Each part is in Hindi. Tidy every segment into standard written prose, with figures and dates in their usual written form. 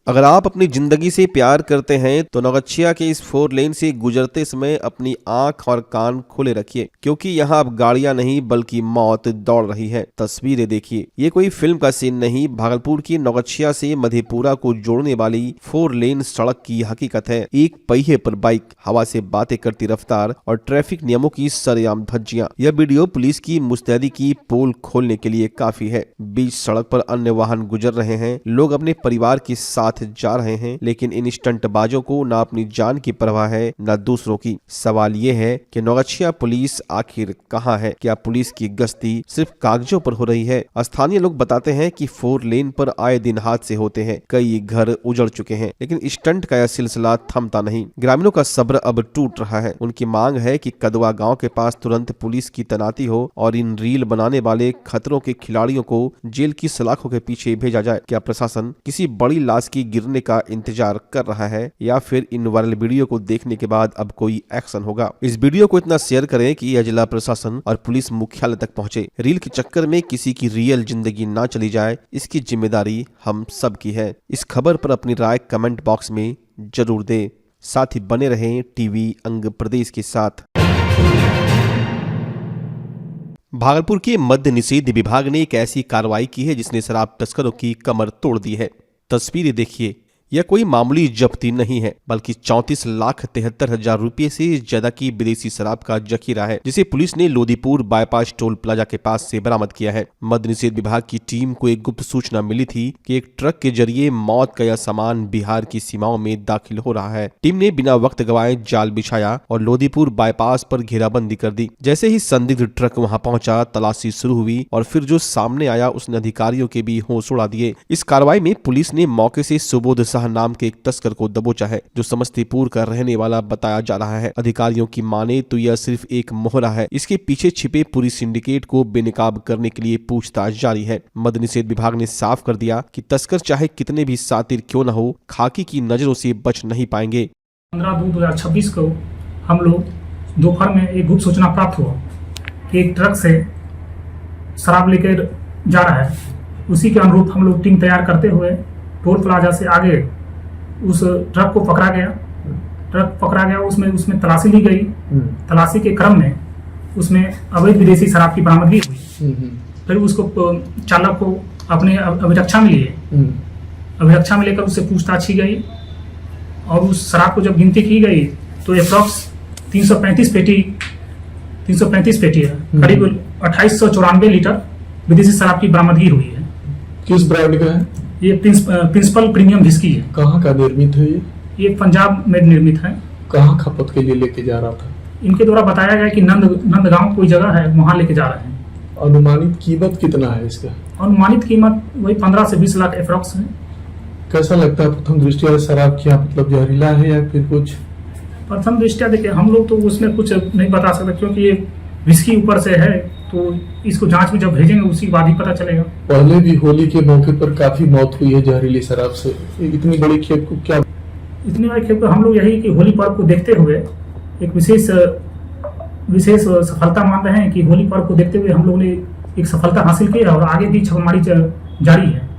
अगर आप अपनी जिंदगी से प्यार करते हैं तो नौगछिया के इस 4 लेन से गुजरते समय अपनी आंख और कान खुले रखिए, क्योंकि यहाँ अब गाड़ियां नहीं बल्कि मौत दौड़ रही है। तस्वीरें देखिए, ये कोई फिल्म का सीन नहीं, भागलपुर की नौगछिया से मधेपुरा को जोड़ने वाली 4 लेन सड़क की हकीकत है। एक पहिए पर बाइक, हवा से बातें करती रफ्तार और ट्रैफिक नियमों की सरेआम धज्जियां। यह वीडियो पुलिस की मुस्तैदी की पोल खोलने के लिए काफी है। बीच सड़क पर अन्य वाहन गुजर रहे हैं, लोग अपने परिवार के साथ जा रहे हैं, लेकिन इन स्टंटबाजों को ना अपनी जान की परवाह है ना दूसरों की। सवाल ये है कि नौगछिया पुलिस आखिर कहां है? क्या पुलिस की गश्ती सिर्फ कागजों पर हो रही है? स्थानीय लोग बताते हैं कि 4 लेन पर आए दिन हादसे होते हैं, कई घर उजड़ चुके हैं, लेकिन स्टंट का यह सिलसिला थमता नहीं। ग्रामीणों का सब्र अब टूट रहा है। उनकी मांग है कि कदवा गांव के पास तुरंत पुलिस की तैनाती हो और इन रील बनाने वाले खतरों के खिलाड़ियों को जेल की सलाखों के पीछे भेजा जाए। क्या प्रशासन किसी बड़ी लाश की गिरने का इंतजार कर रहा है, या फिर इन वायरल वीडियो को देखने के बाद अब कोई एक्शन होगा? इस वीडियो को इतना शेयर करें कि यह जिला प्रशासन और पुलिस मुख्यालय तक पहुंचे। रील के चक्कर में किसी की रियल जिंदगी ना चली जाए, इसकी जिम्मेदारी हम सब की है। इस खबर पर अपनी राय कमेंट बॉक्स में जरूर दें। साथ ही बने रहें टीवी अंग प्रदेश के साथ। भागलपुर के मद्य निषेध विभाग ने एक ऐसी कार्रवाई की है जिसने शराब तस्करों की कमर तोड़ दी है। तस्वीरें देखिए, यह कोई मामूली जब्ती नहीं है, बल्कि 34,73,000 रुपये से ज्यादा की विदेशी शराब का जखीरा है, जिसे पुलिस ने लोदीपुर बाईपास टोल प्लाजा के पास से बरामद किया है। मद्य निषेध विभाग की टीम को एक गुप्त सूचना मिली थी कि एक ट्रक के जरिए मौत का यह सामान बिहार की सीमाओं में दाखिल हो रहा है। टीम ने बिना वक्त गवाए जाल बिछाया और लोदीपुर बाईपास पर घेराबंदी कर दी। जैसे ही संदिग्ध ट्रक वहां पहुंचा, तलाशी शुरू हुई और फिर जो सामने आया उसने अधिकारियों के भी होश उड़ा दिए। इस कार्रवाई में पुलिस ने मौके से सुबोध शाह नाम के एक तस्कर को दबोचा है, जो समस्तीपुर का रहने वाला बताया जा रहा है। अधिकारियों की माने तो यह सिर्फ एक मोहरा है, इसके पीछे छिपे पूरी सिंडिकेट को बेनकाब करने के लिए पूछताछ जारी है। मद्य निषेध विभाग ने साफ कर दिया कि तस्कर चाहे कितने भी सातिर क्यों न हो, खाकी की नजरों से बच नहीं पाएंगे। 15/2/2026 को हम लोग दोपहर में एक गुप्त सूचना प्राप्त हुआ कि एक ट्रक से शराब लेकर जा रहा है। उसी के अनुरूप हम लोग टीम तैयार करते हुए टोल प्लाजा से आगे उस ट्रक को पकड़ा गया। उसमें तलाशी ली गई। तलाशी के क्रम में उसमें अवैध विदेशी शराब की बरामदगी हुई। फिर उसको चालक को अपने अभिरक्षा में लिए। अभिरक्षा में लेकर उससे पूछताछ की गई और उस शराब को जब गिनती की गई तो अप्रॉक्स 335 पेटी है, करीब 2894 लीटर विदेशी शराब की बरामदगी हुई है। किस ब्रांड का है? ये प्रिंसिपल प्रीमियम विस्की है। कहाँ का निर्मित है ये पंजाब में निर्मित है। कहाँ खपत के लिए लेके जा रहा था? इनके द्वारा बताया गया कि नंदगांव कोई जगह है, वहाँ लेके जा रहे हैं। अनुमानित कीमत कितना है इसका? अनुमानित कीमत वही 15 से 20 लाख अप्रॉक्स है। कैसा लगता है प्रथम दृष्टया शराब क्या मतलब जहरीला है या फिर कुछ? प्रथम दृष्टया देखिए, हम लोग तो उसमें कुछ नहीं बता सकते, क्योंकि ये विस्की ऊपर से है, तो इसको जांच में जब भेजेंगे उसी के बाद ही पता चलेगा। पहले भी होली के मौके पर काफी मौत हुई है जहरीली शराब से। इतनी बड़ी खेप को क्या? इतनी बड़ी खेप को हम लोग यही कि होली पर्व को देखते हुए एक विशेष सफलता मान रहे हैं कि होली पर्व को देखते हुए हम लोग ने एक सफलता हासिल की है और आगे भी छापेमारी जारी है।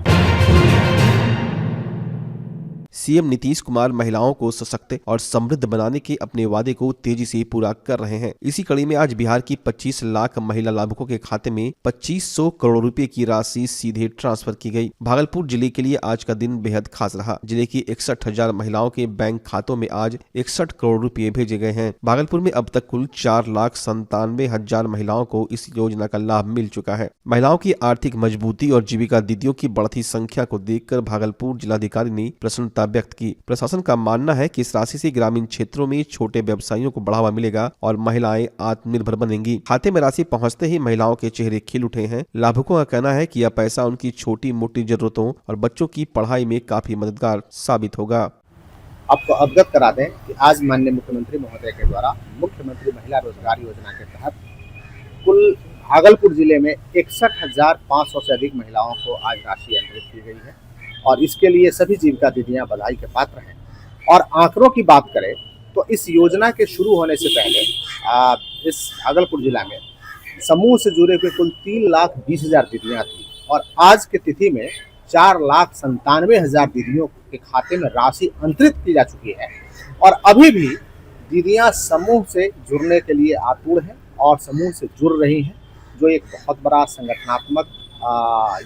सीएम नीतीश कुमार महिलाओं को सशक्त और समृद्ध बनाने के अपने वादे को तेजी से पूरा कर रहे हैं। इसी कड़ी में आज बिहार की 25 लाख महिला लाभुकों के खाते में 2500 करोड़ रुपए की राशि सीधे ट्रांसफर की गई। भागलपुर जिले के लिए आज का दिन बेहद खास रहा। जिले की 61,000 महिलाओं के बैंक खातों में आज 61 करोड़ रुपए भेजे गए हैं। भागलपुर में अब तक कुल 4,97,000 महिलाओं को इस योजना का लाभ मिल चुका है। महिलाओं की आर्थिक मजबूती और जीविका दीदियों की बढ़ती संख्या को देखकर भागलपुर जिलाधिकारी ने प्रसन्नता व्यक्त की। प्रशासन का मानना है कि इस राशि से ग्रामीण क्षेत्रों में छोटे व्यवसायियों को बढ़ावा मिलेगा और महिलाएं आत्मनिर्भर बनेंगी। खाते में राशि पहुंचते ही महिलाओं के चेहरे खिल उठे हैं। लाभुकों का कहना है कि यह पैसा उनकी छोटी मोटी जरूरतों और बच्चों की पढ़ाई में काफी मददगार साबित होगा। आपको अवगत करा दें कि आज माननीय मुख्यमंत्री महोदय के द्वारा मुख्यमंत्री महिला रोजगार योजना के तहत कुल भागलपुर जिले में 61,500 से अधिक महिलाओं को आज राशि अंतरित की गई है और इसके लिए सभी जीविका दीदियां बधाई के पात्र हैं। और आंकड़ों की बात करें तो इस योजना के शुरू होने से पहले इस भागलपुर जिला में समूह से जुड़े हुए कुल 3,20,000 दीदियां थी और आज की तिथि में 4,97,000 दीदियों उनके खाते में राशि अंतरित की जा चुकी है और अभी भी दीदियां समूह से जुड़ने के लिए आतुर हैं और समूह से जुड़ रही हैं, जो एक बहुत बड़ा संगठनात्मक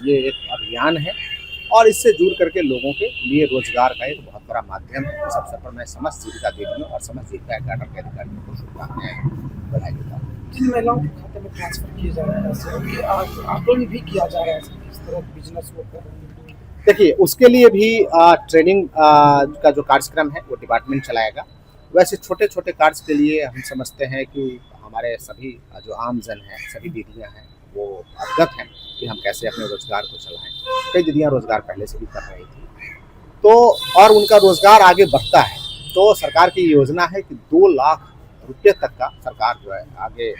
ये एक अभियान है और इससे जुड़ करके लोगों के लिए रोजगार का एक बहुत बड़ा माध्यम है। इस अवसर पर मैं समस्त जीविका दीदियों और समस्त जीविका कैडर के अधिकारियों को शुभकामनाएं बधाई देता हूँ। जिन महिलाओं के खाते में ट्रांसफर किए जा रहे हैं ऐसे उनके आकलन भी किया जा रहा है किस तरह बिजनेस वो कर रहे हैं। देखिए, उसके लिए भी ट्रेनिंग का जो कार्यक्रम है वो डिपार्टमेंट चलाएगा। वैसे छोटे छोटे कार्य के लिए हम समझते हैं कि हमारे सभी जो आम जन हैं, सभी दीदियां हैं, वो अवगत हैं कि हम कैसे अपने रोजगार को चलाएं। कई दीदियां रोजगार पहले से भी कर रही थी तो और उनका रोजगार आगे बढ़ता है, तो सरकार की योजना है कि 2 लाख रुपये तक का सरकार जो है आगे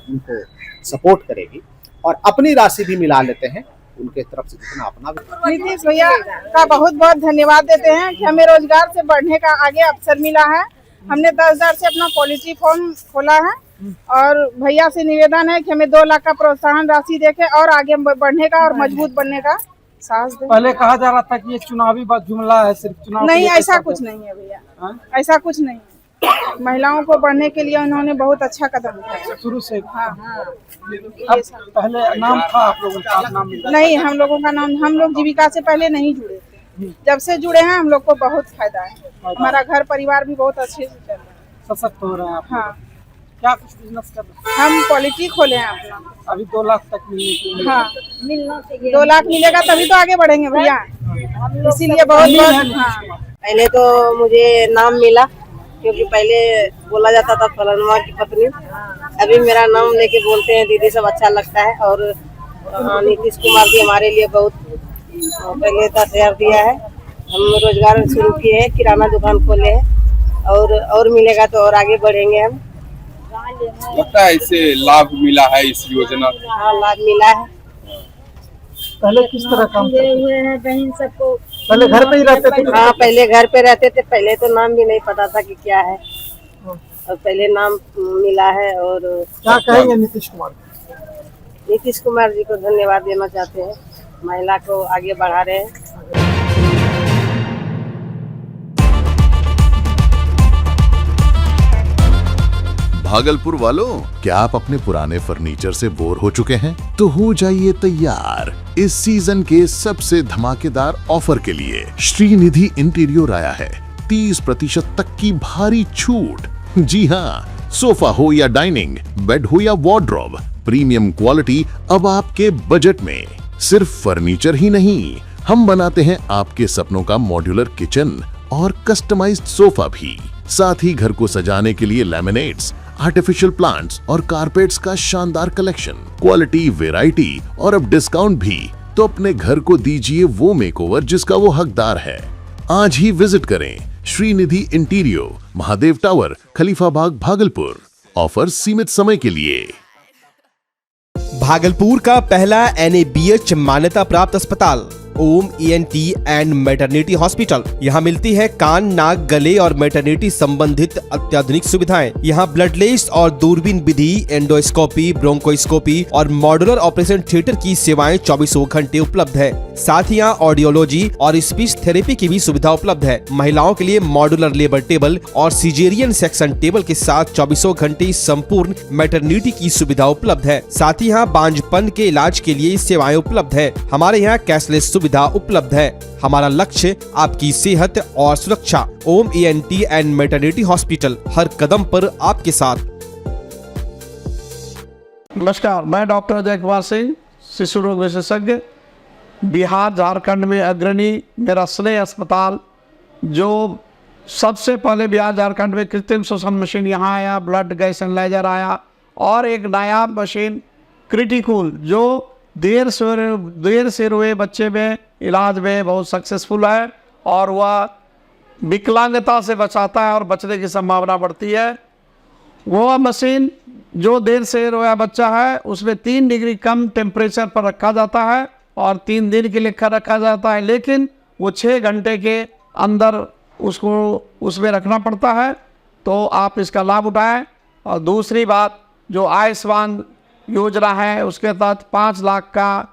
उनको सपोर्ट करेगी और अपनी राशि भी मिला लेते हैं उनके तरफ से जितना अपना भी। नीतीश भैया का बहुत बहुत धन्यवाद देते हैं कि हमें रोजगार से बढ़ने का आगे अवसर मिला है। हमने 10,000 से अपना पॉलिसी फॉर्म खोला है और भैया से निवेदन है कि हमें 2 लाख का प्रोत्साहन राशि देके और आगे बढ़ने का और मजबूत बनने का साहस दें। पहले कहा जा रहा था कि ये चुनावी जुमला है, सिर्फ चुनाव नहीं, ऐसा कुछ नहीं है भैया, ऐसा कुछ नहीं है। महिलाओं को बढ़ने के लिए उन्होंने बहुत अच्छा कदम उठाया शुरू से। हाँ। अब पहले नाम था आप लोगों का, नाम नहीं, हम लोगों का नाम, हम लोग जीविका से पहले नहीं जुड़े थे। जब से जुड़े हैं हम लोग को बहुत फायदा है। हमारा घर परिवार भी बहुत अच्छे से चल रहा है, सशक्त हो रहे हैं आप। हाँ। क्या कुछ बिजनेस कर रहे हैं? हम पॉलिटी खोले हैं अपना। अभी 2 लाख तक मिलने के लिए। हाँ, 2 लाख मिलेगा तभी तो आगे बढ़ेंगे भैया, इसीलिए बहुत बहुत। हाँ, पहले तो मुझे नाम मिला क्योंकि पहले बोला जाता था फलनवा की पत्नी, अभी मेरा नाम लेके बोलते हैं दीदी, सब अच्छा लगता है। और नीतीश कुमार जी हमारे लिए बहुत पहले 10,000 दिया है। हम रोजगार शुरू किए हैं, किराना दुकान खोले हैं और मिलेगा तो और आगे बढ़ेंगे हम। लगता है इससे लाभ मिला है इस योजना? हाँ, लाभ मिला है। पहले किस तरह काम करते हुए हैं बहन सबको, पहले घर पे ही रहते थे? हाँ, पहले घर पे रहते थे। पहले तो नाम भी नहीं पता था कि क्या है, और पहले नाम मिला है। और क्या कहेंगे नीतीश कुमार? नीतीश कुमार जी को धन्यवाद देना चाहते हैं, महिला को आगे बढ़ा रहे हैं। भागलपुर वालों, क्या आप अपने पुराने फर्नीचर से बोर हो चुके हैं? तो हो जाइए तैयार इस सीजन के सबसे धमाकेदार ऑफर के लिए। श्रीनिधि इंटीरियर आया है 30% तक की भारी छूट। जी हाँ, सोफा हो या डाइनिंग, बेड हो या वार्डरोब, प्रीमियम क्वालिटी अब आपके बजट में। सिर्फ फर्नीचर ही नहीं, हम बनाते हैं आपके सपनों का मॉड्यूलर किचन और कस्टमाइज्ड सोफा भी। साथ ही घर को सजाने के लिए लैमिनेट्स, आर्टिफिशियल प्लांट्स और कारपेट्स का शानदार कलेक्शन, क्वालिटी, वैरायटी और अब डिस्काउंट भी। तो अपने घर को दीजिए वो मेकओवर जिसका वो हकदार है। आज ही विजिट करें Shrinidhi interior, Mahadev tower, Khalifabag, Bhagalpur. Offer सीमित समय के लिए। भागलपुर का पहला NABH मान्यता प्राप्त अस्पताल ओम ENT एंड मैटरनिटी हॉस्पिटल। यहाँ मिलती है कान, नाक, गले और मैटरनिटी संबंधित अत्याधुनिक सुविधाएं। यहाँ ब्लडलेस और दूरबीन विधि, एंडोस्कोपी, ब्रोंकोस्कोपी और मॉड्यूलर ऑपरेशन थिएटर की सेवाएं 24 घंटे उपलब्ध है। साथ ही यहाँ ऑडियोलॉजी और स्पीच थेरेपी की भी सुविधा उपलब्ध है। महिलाओं के लिए मॉड्यूलर लेबर टेबल और सिजेरियन सेक्शन टेबल के साथ 24 घंटे संपूर्ण मैटरनिटी की सुविधा उपलब्ध है। साथ ही यहाँ बांझपन के इलाज के लिए सेवाएं उपलब्ध है। हमारे यहाँ कैशलेस सुविधा उपलब्ध है। हमारा लक्ष्य आपकी सेहत और सुरक्षा। ओम ENT एंड मैटरनिटी हॉस्पिटल, हर कदम पर आपके साथ। नमस्कार, मैं डॉक्टर अजय कुमार सिंह, शिशु रोग विशेषज्ञ, बिहार झारखंड में अग्रणी मेरा स्नेह अस्पताल, जो सबसे पहले बिहार झारखंड में कृत्रिम श्वसन मशीन यहाँ आया, ब्लड गैस एनालाइजर आया, और एक नया मशीन क्रिटिकल जो देर से रोए बच्चे में इलाज में बहुत सक्सेसफुल है और वह विकलांगता से बचाता है और बचने की संभावना बढ़ती है। वह मशीन जो देर से रोया बच्चा है उसमें 3 डिग्री कम टेम्परेचर पर रखा जाता है और 3 दिन के लिए रखा जाता है, लेकिन वो 6 घंटे के अंदर उसको उसमें रखना पड़ता है। तो आप इसका लाभ उठाएं। और दूसरी बात, जो आयुष्मान योजना है उसके तहत 5 लाख का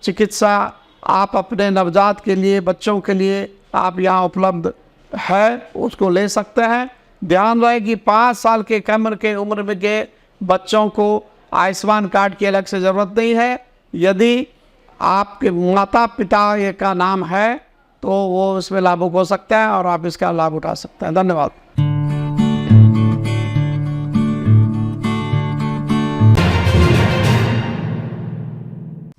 चिकित्सा आप अपने नवजात के लिए, बच्चों के लिए आप यहाँ उपलब्ध है, उसको ले सकते हैं। ध्यान रहे कि 5 साल के कम के उम्र में के बच्चों को आयुष्मान कार्ड की अलग से ज़रूरत नहीं है। यदि आपके माता पिता का नाम है तो वो इसमें लाभुक हो सकता है और आप इसका लाभ उठा सकते हैं। धन्यवाद।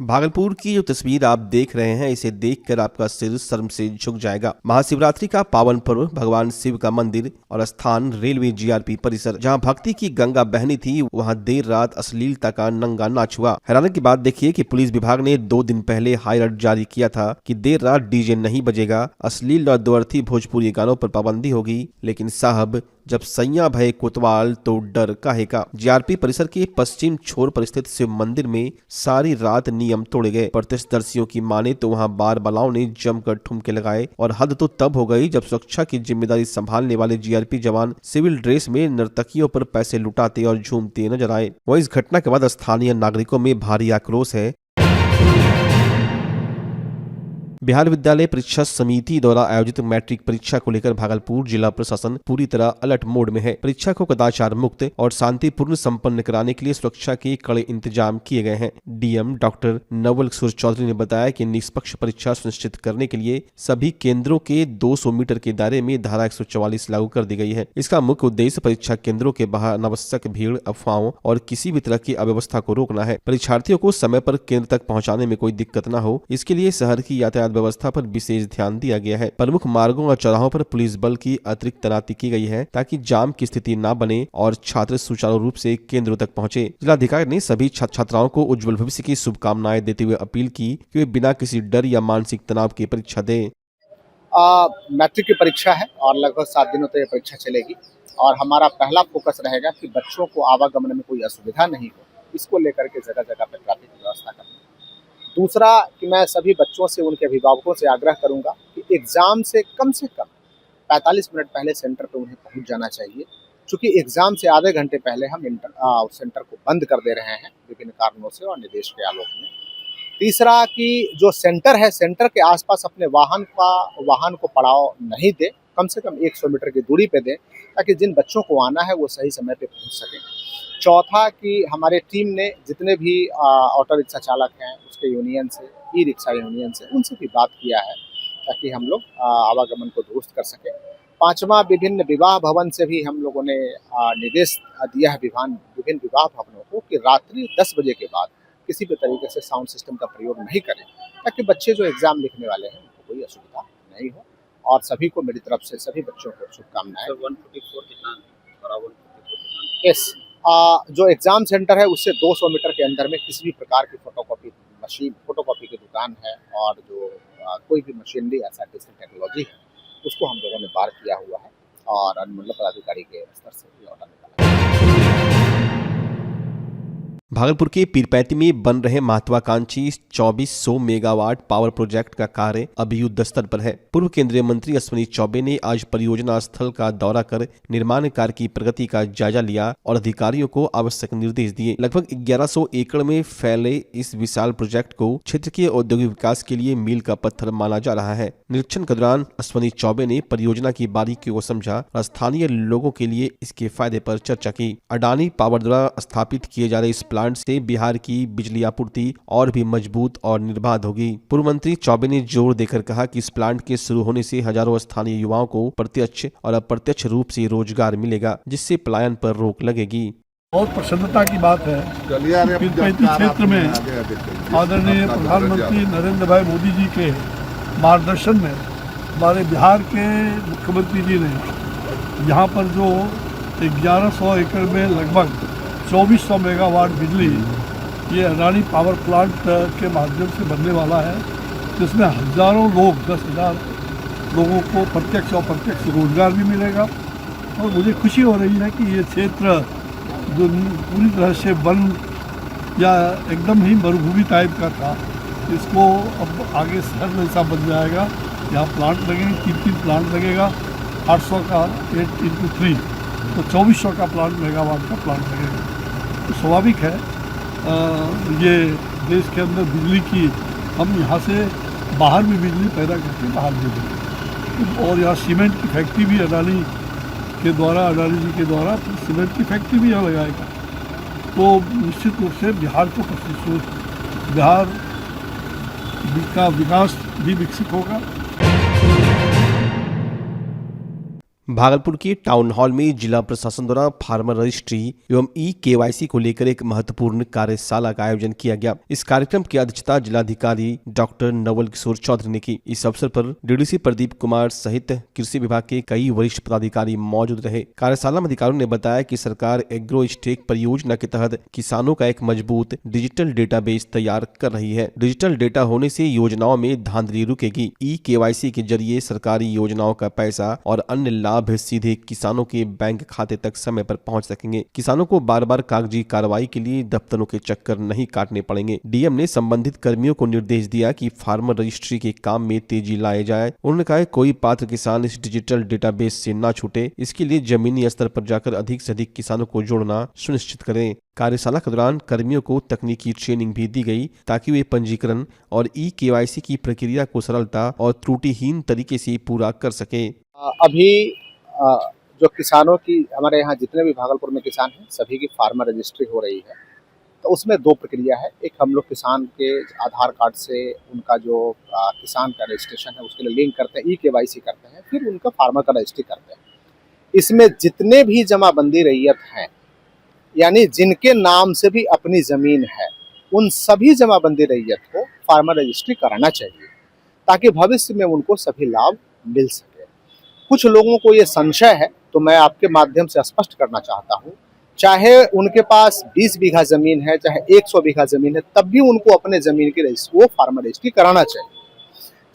भागलपुर की जो तस्वीर आप देख रहे हैं, इसे देखकर आपका सिर शर्म से झुक जाएगा। महाशिवरात्रि का पावन पर्व, भगवान शिव का मंदिर और स्थान रेलवे जीआरपी परिसर, जहां भक्ति की गंगा बहनी थी, वहां देर रात अश्लीलता का नंगा नाच हुआ। हैरानी की बात देखिए कि पुलिस विभाग ने 2 दिन पहले हाई अलर्ट जारी किया था कि देर रात डीजे नहीं बजेगा, अश्लील और द्वर्थी भोजपुरी गानों पर पाबंदी होगी। लेकिन साहब, जब सैया भय कोतवाल तो डर काहे का। जीआरपी परिसर के पश्चिम छोर पर स्थित शिव मंदिर में सारी रात नियम तोड़े गए। प्रत्यक्षदर्शियों की माने तो वहां बार बालाओं ने जमकर ठुमके लगाए और हद तो तब हो गई जब सुरक्षा की जिम्मेदारी संभालने वाले जीआरपी जवान सिविल ड्रेस में नर्तकियों पर पैसे लुटाते और झूमते नजर आए। वहीं इस घटना के बाद स्थानीय नागरिकों में भारी आक्रोश है। बिहार विद्यालय परीक्षा समिति द्वारा आयोजित मैट्रिक परीक्षा को लेकर भागलपुर जिला प्रशासन पूरी तरह अलर्ट मोड में है। परीक्षा को कदाचार मुक्त और शांतिपूर्ण संपन्न कराने के लिए सुरक्षा के कड़े इंतजाम किए गए हैं। डीएम डॉक्टर नवल किशोर चौधरी ने बताया कि निष्पक्ष परीक्षा सुनिश्चित करने के लिए सभी केंद्रों के 200 मीटर के दायरे में धारा 144 लागू कर दी गई है। इसका मुख्य उद्देश्य परीक्षा केंद्रों के बाहर अनावश्यक भीड़, अफवाहों और किसी भी तरह की अव्यवस्था को रोकना है। परीक्षार्थियों को समय पर केंद्र तक पहुँचाने में कोई दिक्कत न हो, इसके लिए शहर की यातायात व्यवस्था पर विशेष ध्यान दिया गया है। प्रमुख मार्गों और चौराहों पर पुलिस बल की अतिरिक्त तैनाती की गई है ताकि जाम की स्थिति न बने और छात्र सुचारू रूप से केंद्रों तक पहुंचे। जिलाधिकारी ने सभी छात्र छात्राओं को उज्जवल भविष्य की शुभकामनाएं देते हुए अपील की कि वे बिना किसी डर या मानसिक तनाव की परीक्षा दें। मैट्रिक की परीक्षा है और लगभग 7 दिनों तक ये परीक्षा चलेगी और हमारा पहला फोकस रहेगा कि बच्चों को आवागमन में कोई असुविधा नहीं हो, इसको लेकर के जगह जगह पर ट्रैफिक व्यवस्था करना। दूसरा कि मैं सभी बच्चों से, उनके अभिभावकों से आग्रह करूंगा कि एग्ज़ाम से कम 45 मिनट पहले सेंटर पर उन्हें पहुंच जाना चाहिए, क्योंकि एग्ज़ाम से आधे घंटे पहले हम सेंटर को बंद कर दे रहे हैं विभिन्न कारणों से और निर्देश के आलोक में। तीसरा कि जो सेंटर है, सेंटर के आसपास अपने वाहन को पड़ाव नहीं दे, कम से कम 100 मीटर की दूरी पे दें ताकि जिन बच्चों को आना है वो सही समय पे पहुंच सकें। चौथा कि हमारे टीम ने जितने भी ऑटो रिक्शा चालक हैं उसके यूनियन से, ई रिक्शा यूनियन से, उनसे भी बात किया है ताकि हम लोग आवागमन को दुरुस्त कर सकें। पांचवा, विभिन्न विवाह भवन से भी हम लोगों ने निर्देश दिया है विभिन्न विवाह भवनों को कि रात्रि 10 बजे के बाद किसी भी तरीके से साउंड सिस्टम का प्रयोग नहीं करें ताकि बच्चे जो एग्जाम लिखने वाले हैं उनको कोई असुविधा नहीं हो। और सभी को मेरी तरफ से सभी बच्चों को शुभकामनाएं। 144 कितना? यस, जो एग्जाम सेंटर है उससे 200 मीटर के अंदर में किसी भी प्रकार की फोटोकॉपी की दुकान है और जो कोई भी मशीनरी एसआरटीसी टेक्नोलॉजी है उसको हम लोगों ने बार किया हुआ है और अनुमंडल पदाधिकारी के स्तर से ऑर्डर निकाला। भागलपुर के पीरपैंती में बन रहे महत्वाकांक्षी 2400 मेगावाट पावर प्रोजेक्ट का कार्य अभी युद्ध स्तर पर है। पूर्व केंद्रीय मंत्री अश्विनी चौबे ने आज परियोजना स्थल का दौरा कर निर्माण कार्य की प्रगति का जायजा लिया और अधिकारियों को आवश्यक निर्देश दिए। लगभग 1100 एकड़ में फैले इस विशाल प्रोजेक्ट को क्षेत्र के औद्योगिक विकास के लिए मील का पत्थर माना जा रहा है। निरीक्षण के दौरान अश्विनी चौबे ने परियोजना की बारीकियों को समझा और स्थानीय लोगों के लिए इसके फायदे पर चर्चा की। अडानी पावर द्वारा स्थापित किए जा रहे इस प्लांट से बिहार की बिजली आपूर्ति और भी मजबूत और निर्बाध होगी। पूर्व मंत्री चौबे ने जोर देकर कहा कि इस प्लांट के शुरू होने से हजारों स्थानीय युवाओं को प्रत्यक्ष और अप्रत्यक्ष रूप से रोजगार मिलेगा, जिससे पलायन पर रोक लगेगी। बहुत प्रसन्नता की बात है पीरपैंती क्षेत्र में आदरणीय प्रधानमंत्री नरेंद्र भाई मोदी जी के मार्गदर्शन में हमारे बिहार के मुख्यमंत्री जी ने यहाँ पर जो 1100 एकड़ में लगभग 2400 मेगावाट बिजली ये अडानी पावर प्लांट के माध्यम से बनने वाला है, जिसमें हज़ारों लोग, 10,000 लोगों को प्रत्यक्ष और अप्रत्यक्ष रोजगार भी मिलेगा। और मुझे खुशी हो रही है कि ये क्षेत्र जो पूरी तरह से वन या एकदम ही मरुभूमि टाइप का था, इसको अब आगे शहर जैसा बन जाएगा। यहाँ प्लांट लगेंगे, 3 प्लांट लगेगा, 800 का 8x3 तो 2400 का प्लांट, मेगावाट का प्लांट लगेगा। तो स्वाभाविक है ये देश के अंदर बिजली की हम यहाँ से बाहर भी बिजली पैदा करके बाहर दे देंगे। और यहाँ सीमेंट की फैक्ट्री भी अडानी जी के द्वारा सीमेंट की फैक्ट्री भी यहाँ लगाएगा। तो निश्चित रूप से बिहार को बिहार का विकास भी विकसित होगा। भागलपुर के टाउन हॉल में जिला प्रशासन द्वारा फार्मर रजिस्ट्री एवं ई-KYC को लेकर एक महत्वपूर्ण कार्यशाला का आयोजन किया गया। इस कार्यक्रम की अध्यक्षता जिलाधिकारी डॉक्टर नवल किशोर चौधरी ने की। इस अवसर पर डीडीसी प्रदीप कुमार सहित कृषि विभाग के कई वरिष्ठ पदाधिकारी मौजूद रहे। कार्यशाला में अधिकारियों ने बताया कि सरकार एग्रो स्टेक परियोजना के तहत किसानों का एक मजबूत डिजिटल डेटाबेस तैयार कर रही है। डिजिटल डेटा होने से योजनाओं में धांधली रुकेगी। ई-KYC के जरिए सरकारी योजनाओं का पैसा और अन्य लाभ सीधे किसानों के बैंक खाते तक समय पर पहुंच सकेंगे। किसानों को बार बार कागजी कार्रवाई के लिए दफ्तरों के चक्कर नहीं काटने पड़ेंगे। डीएम ने संबंधित कर्मियों को निर्देश दिया कि फार्मर रजिस्ट्री के काम में तेजी लाए जाए। उन्होंने कहा कोई पात्र किसान इस डिजिटल डेटाबेस से न छूटे, इसके लिए जमीनी स्तर पर जाकर अधिक से अधिक किसानों को जोड़ना सुनिश्चित करें। कार्यशाला के दौरान कर्मियों को तकनीकी ट्रेनिंग भी दी गई ताकि वे पंजीकरण और ई-KYC की प्रक्रिया को सरलता और त्रुटिहीन तरीके से पूरा कर सके। अभी जो किसानों की हमारे यहाँ जितने भी भागलपुर में किसान हैं सभी की फार्मर रजिस्ट्री हो रही है। तो उसमें दो प्रक्रिया है। एक हम लोग किसान के आधार कार्ड से उनका जो किसान का रजिस्ट्रेशन है उसके लिए लिंक करते हैं, ई-KYC करते हैं, फिर उनका फार्मर का रजिस्ट्री करते हैं। इसमें जितने भी जमाबंदी रैयत हैं यानी जिनके नाम से भी अपनी ज़मीन है उन सभी जमाबंदी रैयत को फार्मर रजिस्ट्री कराना चाहिए ताकि भविष्य में उनको सभी लाभ मिल सके। कुछ लोगों को ये संशय है तो मैं आपके माध्यम से स्पष्ट करना चाहता हूँ, चाहे उनके पास 20 बीघा जमीन है चाहे 100 बीघा जमीन है, तब भी उनको अपने जमीन की रजिस्ट्री वो फार्मर रजिस्ट्री कराना चाहिए।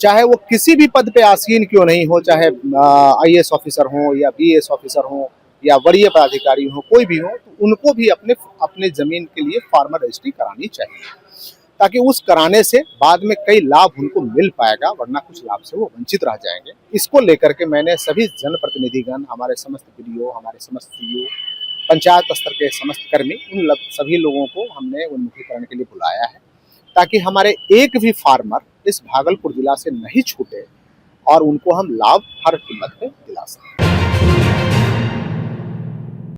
चाहे वो किसी भी पद पे आसीन क्यों नहीं हो, चाहे IAS ऑफिसर हो या BAS ऑफिसर हो या वरीय पदाधिकारी हो, कोई भी हो, तो उनको भी अपने जमीन के लिए फार्मर रजिस्ट्री करानी चाहिए ताकि उस कराने से बाद में कई लाभ उनको मिल पाएगा, वरना कुछ लाभ से वो वंचित रह जाएंगे। इसको लेकर के मैंने सभी जनप्रतिनिधिगण, हमारे समस्त BDO, हमारे समस्त CO, पंचायत स्तर के समस्त कर्मी, उन सभी लोगों को हमने उन्मुखीकरण के लिए बुलाया है ताकि हमारे एक भी फार्मर इस भागलपुर जिला से नहीं छूटे और उनको हम लाभ हर कीमत पे दिला सकें।